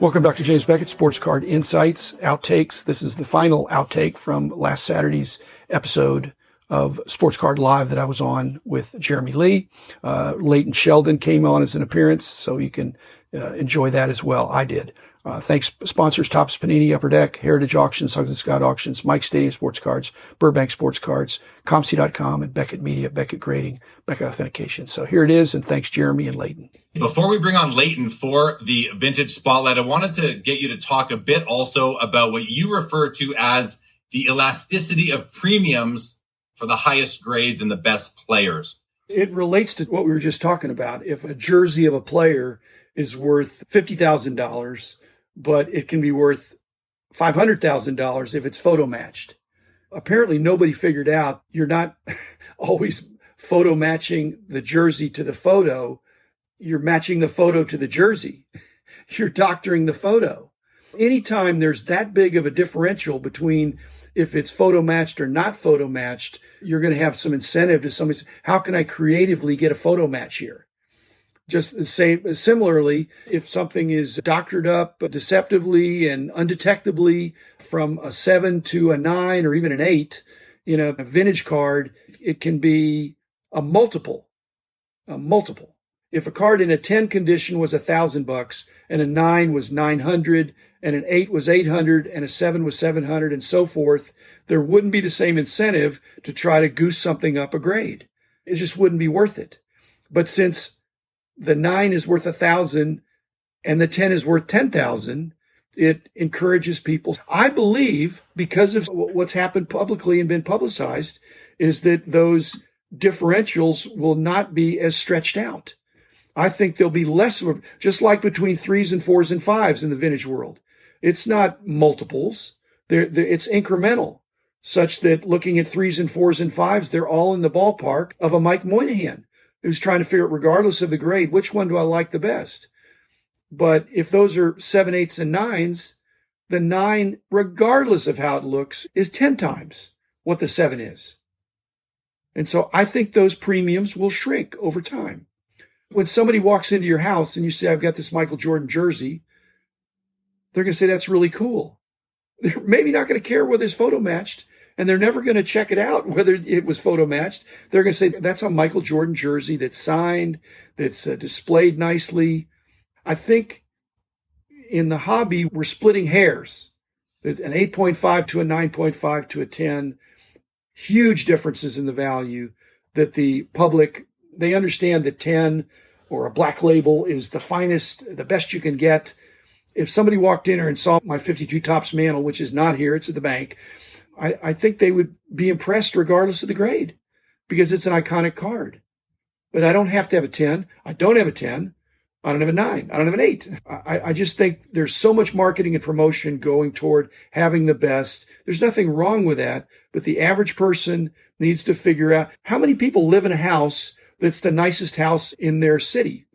Welcome, Dr. James Beckett, Sports Card Insights, Outtakes. This is the final outtake from last Saturday's episode of Sports Card Live that I was on with Jeremy Lee. Leighton Sheldon came on as an appearance, so you can enjoy that as well. I did. Thanks, sponsors, Topps Panini, Upper Deck, Heritage Auctions, Huggins Scott Auctions, Mike Stadium Sports Cards, Burbank Sports Cards, ComC.com, and Beckett Media, Beckett Grading, Beckett Authentication. So here it is, and thanks, Jeremy and Leighton. Before we bring on Leighton for the Vintage Spotlight, I wanted to get you to talk a bit also about what you refer to as the elasticity of premiums for the highest grades and the best players. It relates to what we were just talking about. If a jersey of a player is worth $50,000, but it can be worth $500,000 if it's photo matched. Apparently, nobody figured out you're not always photo matching the jersey to the photo. You're matching the photo to the jersey. You're doctoring the photo. Anytime there's that big of a differential between if it's photo matched or not photo matched, you're going to have some incentive to somebody say, how can I creatively get a photo match here? Just the same, similarly, if something is doctored up deceptively and undetectably from a 7 to a 9 or even an 8, a vintage card, it can be a multiple. If a card in a 10 condition was $1,000 and a 9 was $900 and an 8 was $800 and a 7 was $700 and so forth, there wouldn't be the same incentive to try to goose something up a grade. It just wouldn't be worth it. But since the 9 is worth $1,000 and the 10 is worth $10,000, it encourages people. I believe, because of what's happened publicly and been publicized, is that those differentials will not be as stretched out. I think there'll be less of a, just like between 3s and 4s and 5s in the vintage world. It's not multiples. It's incremental, such that looking at 3s and 4s and 5s, they're all in the ballpark of a Mike Moynihan, who's trying to figure out, regardless of the grade, which one do I like the best? But if those are 7, 8s, and 9s, the 9, regardless of how it looks, is 10 times what the 7 is. And so I think those premiums will shrink over time. When somebody walks into your house and you say, I've got this Michael Jordan jersey, they're going to say, that's really cool. They're maybe not going to care whether it's photo matched, and they're never going to check it out whether it was photo matched. They're going to say, that's a Michael Jordan jersey that's signed, that's displayed nicely. I think in the hobby, we're splitting hairs. An 8.5 to a 9.5 to a 10, huge differences in the value that the public, they understand that 10 or a black label is the finest, the best you can get. If somebody walked in here and saw my 52 Topps mantle, which is not here, it's at the bank, I think they would be impressed regardless of the grade because it's an iconic card. But I don't have to have a 10. I don't have a 10. I don't have a 9. I don't have an 8. I just think there's so much marketing and promotion going toward having the best. There's nothing wrong with that, but the average person needs to figure out how many people live in a house that's the nicest house in their city.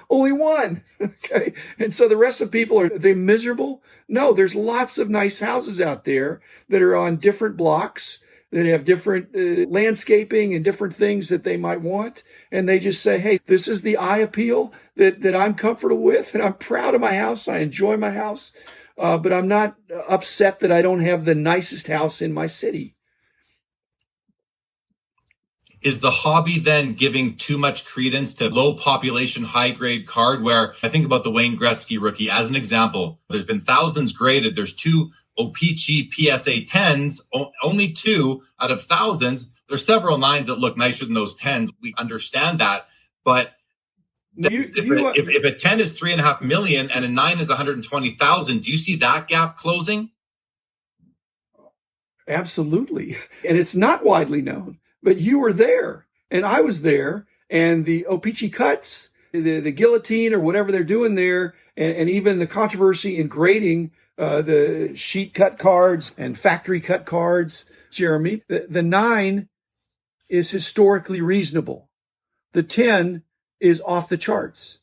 Only one. Okay. And so the rest of people, are they miserable? No, there's lots of nice houses out there that are on different blocks, that have different landscaping and different things that they might want. And they just say, hey, this is the eye appeal that I'm comfortable with. And I'm proud of my house. I enjoy my house. But I'm not upset that I don't have the nicest house in my city. Is the hobby then giving too much credence to low population, high grade card? Where I think about the Wayne Gretzky rookie as an example, there's been thousands graded. There's 2 O-Pee-Chee PSA 10s, only 2 out of thousands. There's several 9s that look nicer than those 10s. We understand that. But if a 10 is $3.5 million and a 9 is 120,000, do you see that gap closing? Absolutely. And it's not widely known. But you were there, and I was there, and the O-Pee-Chee cuts, the guillotine or whatever they're doing there, and even the controversy in grading the sheet cut cards and factory cut cards, Jeremy, the 9 is historically reasonable. The 10 is off the charts.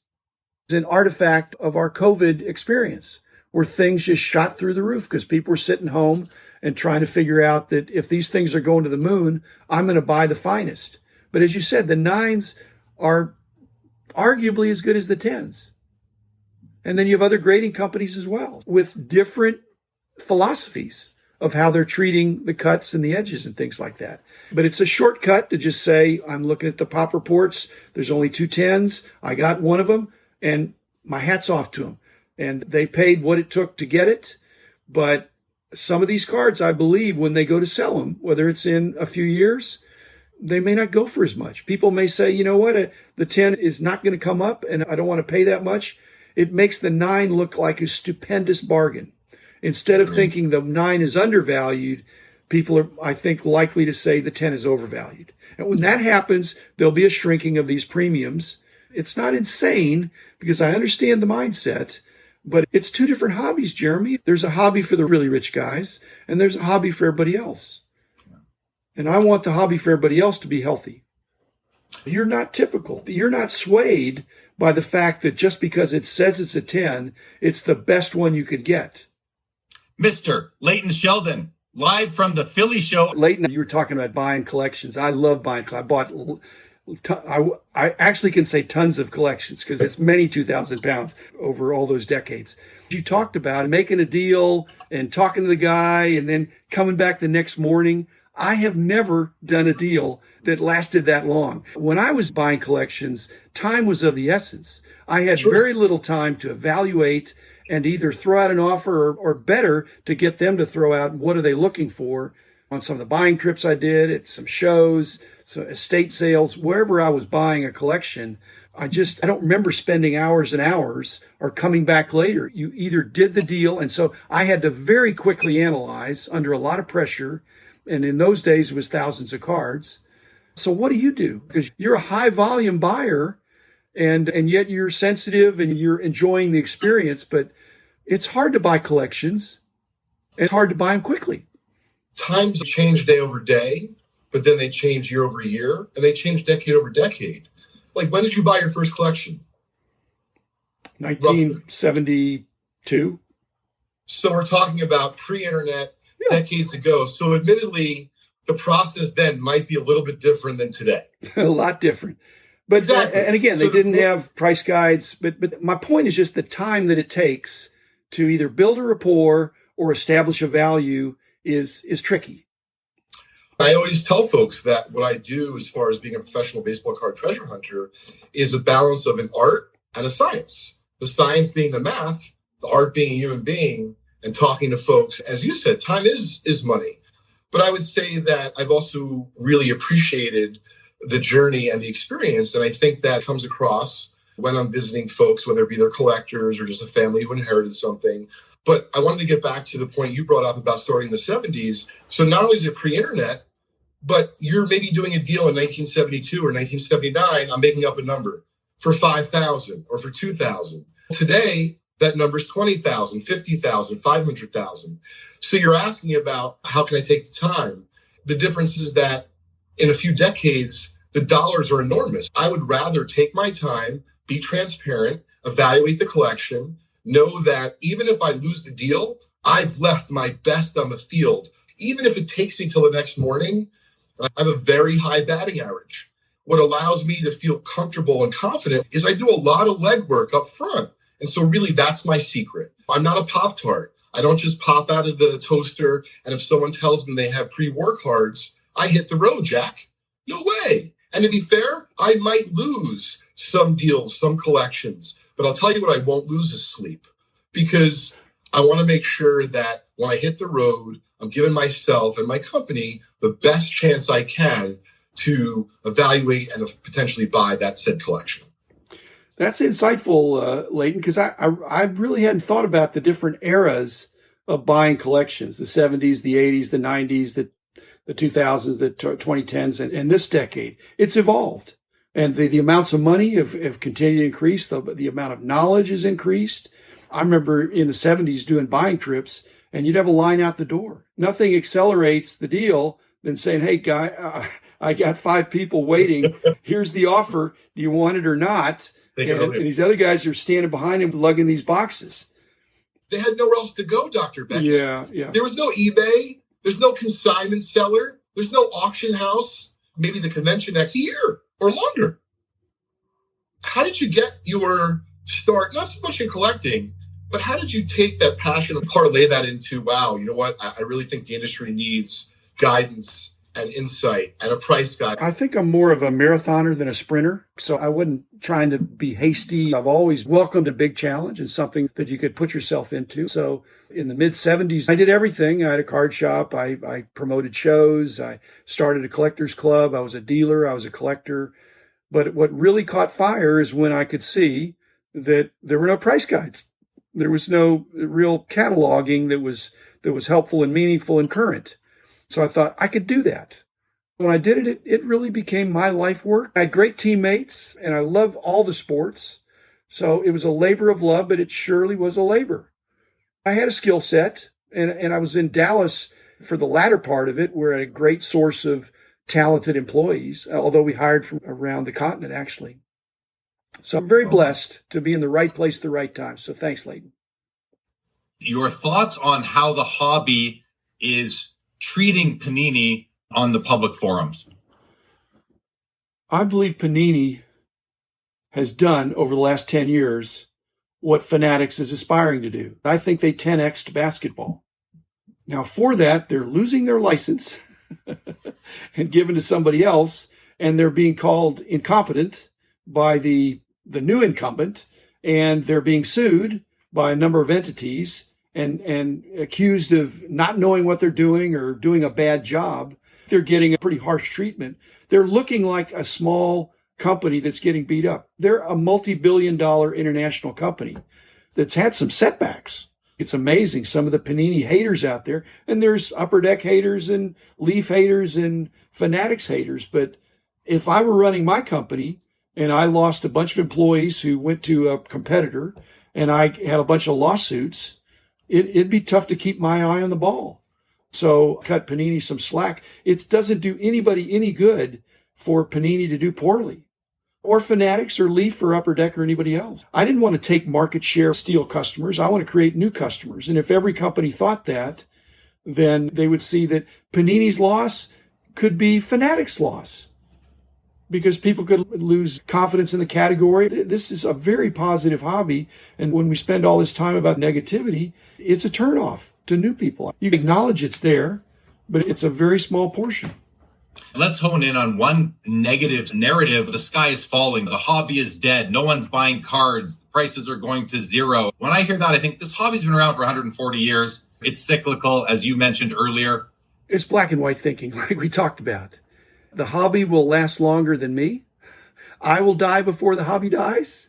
It's an artifact of our COVID experience where things just shot through the roof because people were sitting home and trying to figure out that if these things are going to the moon, I'm going to buy the finest. But as you said, the 9s are arguably as good as the 10s. And then you have other grading companies as well with different philosophies of how they're treating the cuts and the edges and things like that. But it's a shortcut to just say, I'm looking at the pop reports. There's only 2 10s. I got one of them, and my hat's off to them. And they paid what it took to get it. But some of these cards, I believe, when they go to sell them, whether it's in a few years, they may not go for as much. People may say, you know what, the 10 is not going to come up and I don't want to pay that much. It makes the 9 look like a stupendous bargain. Instead of thinking the 9 is undervalued, people are, I think, likely to say the 10 is overvalued. And when that happens, there'll be a shrinking of these premiums. It's not insane because I understand the mindset, but it's 2 different hobbies, Jeremy. There's a hobby for the really rich guys, and there's a hobby for everybody else. And I want the hobby for everybody else to be healthy. You're not typical. You're not swayed by the fact that just because it says it's a 10, it's the best one you could get. Mr. Leighton Sheldon, live from the Philly show. Leighton, you were talking about buying collections. I love buying. I bought, I actually can say tons of collections because it's many 2,000 pounds over all those decades. You talked about making a deal and talking to the guy and then coming back the next morning. I have never done a deal that lasted that long. When I was buying collections, time was of the essence. I had very little time to evaluate and either throw out an offer or better to get them to throw out what are they looking for on some of the buying trips I did at some shows, so estate sales, wherever I was buying a collection. I don't remember spending hours and hours or coming back later. You either did the deal. And so I had to very quickly analyze under a lot of pressure. And in those days, it was thousands of cards. So what do? Because you're a high volume buyer and yet you're sensitive and you're enjoying the experience, but it's hard to buy collections. It's hard to buy them quickly. Times change day over day, but then they change year over year and they change decade over decade. Like, when did you buy your first collection? 1972. So we're talking about pre-internet, decades ago. So admittedly, the process then might be a little bit different than today. A lot different. But exactly. And again, they didn't have price guides. But my point is just the time that it takes to either build a rapport or establish a value is tricky. I always tell folks that what I do as far as being a professional baseball card treasure hunter is a balance of an art and a science. The science being the math, the art being a human being, and talking to folks. As you said, time is money. But I would say that I've also really appreciated the journey and the experience. And I think that comes across when I'm visiting folks, whether it be their collectors or just a family who inherited something. But I wanted to get back to the point you brought up about starting in the 70s. So not only is it pre-internet, but you're maybe doing a deal in 1972 or 1979, I'm making up a number, for 5,000 or for 2,000. Today, that number's 20,000, 50,000, 500,000. So you're asking about how can I take the time? The difference is that in a few decades, the dollars are enormous. I would rather take my time, be transparent, evaluate the collection, know that even if I lose the deal, I've left my best on the field. Even if it takes me till the next morning, I have a very high batting average. What allows me to feel comfortable and confident is I do a lot of legwork up front. And so really that's my secret. I'm not a Pop-Tart. I don't just pop out of the toaster. And if someone tells me they have pre-war cards, I hit the road, Jack. No way. And to be fair, I might lose some deals, some collections. But I'll tell you what I won't lose is sleep. Because I want to make sure that when I hit the road, I'm giving myself and my company the best chance I can to evaluate and potentially buy that said collection. That's insightful, Leighton, because I really hadn't thought about the different eras of buying collections, the 70s, the 80s, the 90s, the 2000s, the 2010s, and this decade. It's evolved. And the amounts of money have continued to increase. The amount of knowledge has increased. I remember in the 70s doing buying trips, and you'd have a line out the door. Nothing accelerates the deal than saying, hey, guy, I got 5 people waiting. Here's the offer. Do you want it or not? And these other guys are standing behind him lugging these boxes. They had nowhere else to go, Dr. Beckett. Yeah. There was no eBay. There's no consignment seller. There's no auction house. Maybe the convention next year or longer. How did you get your start not so much in collecting, but how did you take that passion and parlay that into, wow, you know what? I really think the industry needs guidance and insight and a price guide. I think I'm more of a marathoner than a sprinter, so I wasn't trying to be hasty. I've always welcomed a big challenge and something that you could put yourself into. So in the mid-'70s, I did everything. I had a card shop. I promoted shows. I started a collectors club. I was a dealer. I was a collector. But what really caught fire is when I could see that there were no price guides. There was no real cataloging that was helpful and meaningful and current. So I thought I could do that. When I did it, it really became my life work. I had great teammates, and I love all the sports. So it was a labor of love, but it surely was a labor. I had a skill set, and I was in Dallas for the latter part of it. We're a great source of talented employees, although we hired from around the continent, actually. So I'm very blessed to be in the right place at the right time. So thanks, Leighton. Your thoughts on how the hobby is treating Panini on the public forums? I believe Panini has done over the last 10 years what Fanatics is aspiring to do. I think they 10x'd basketball. Now, for that, they're losing their license and given to somebody else, and they're being called incompetent by the new incumbent, and they're being sued by a number of entities and accused of not knowing what they're doing or doing a bad job. They're getting a pretty harsh treatment. They're looking like a small company that's getting beat up. They're a multi-billion-dollar international company that's had some setbacks. It's amazing, some of the Panini haters out there, and there's Upper Deck haters and Leaf haters and Fanatics haters. But if I were running my company and I lost a bunch of employees who went to a competitor and I had a bunch of lawsuits, it'd be tough to keep my eye on the ball. So cut Panini some slack. It doesn't do anybody any good for Panini to do poorly, or Fanatics or Leaf or Upper Deck or anybody else. I didn't want to take market share, steal customers. I want to create new customers. And if every company thought that, then they would see that Panini's loss could be Fanatics' loss, because people could lose confidence in the category. This is a very positive hobby. And when we spend all this time about negativity, it's a turnoff to new people. You acknowledge it's there, but it's a very small portion. Let's hone in on one negative narrative. The sky is falling. The hobby is dead. No one's buying cards. The prices are going to zero. When I hear that, I think this hobby's been around for 140 years. It's cyclical, as you mentioned earlier. It's black and white thinking, like we talked about. The hobby will last longer than me. I will die before the hobby dies.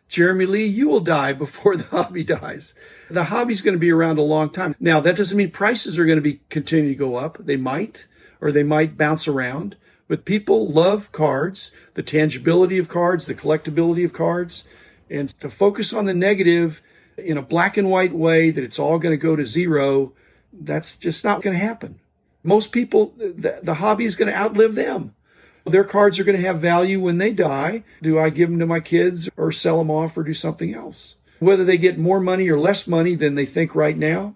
Jeremy Lee, you will die before the hobby dies. The hobby's going to be around a long time. Now, that doesn't mean prices are going to continue to go up. They might, or they might bounce around. But people love cards, the tangibility of cards, the collectability of cards. And to focus on the negative in a black and white way, that it's all going to go to zero, that's just not going to happen. Most people, the hobby is going to outlive them. Their cards are going to have value when they die. Do I give them to my kids or sell them off or do something else? Whether they get more money or less money than they think right now,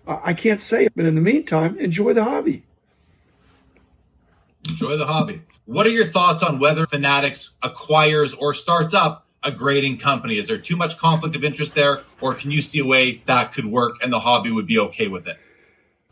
I can't say. But in the meantime, enjoy the hobby. Enjoy the hobby. What are your thoughts on whether Fanatics acquires or starts up a grading company? Is there too much conflict of interest there, or can you see a way that could work and the hobby would be okay with it?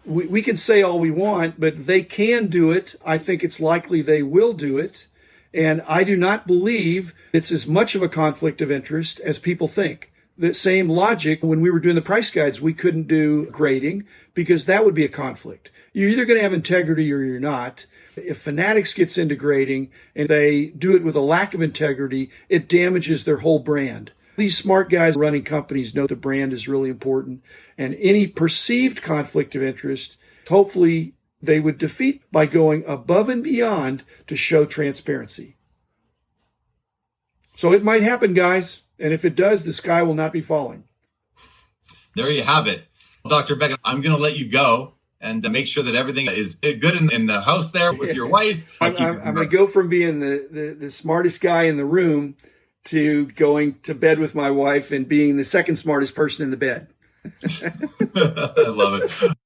We can say all we want, but they can do it. I think it's likely they will do it. And I do not believe it's as much of a conflict of interest as people think. The same logic, when we were doing the price guides, we couldn't do grading because that would be a conflict. You're either going to have integrity or you're not. If Fanatics gets into grading and they do it with a lack of integrity, it damages their whole brand. These smart guys running companies know the brand is really important, and any perceived conflict of interest, hopefully they would defeat by going above and beyond to show transparency. So it might happen, guys, and if it does, the sky will not be falling. There you have it. Dr. Beckett, I'm going to let you go and make sure that everything is good in the house there with your wife. I'm going to go from being the smartest guy in the room to going to bed with my wife and being the second smartest person in the bed. I love it.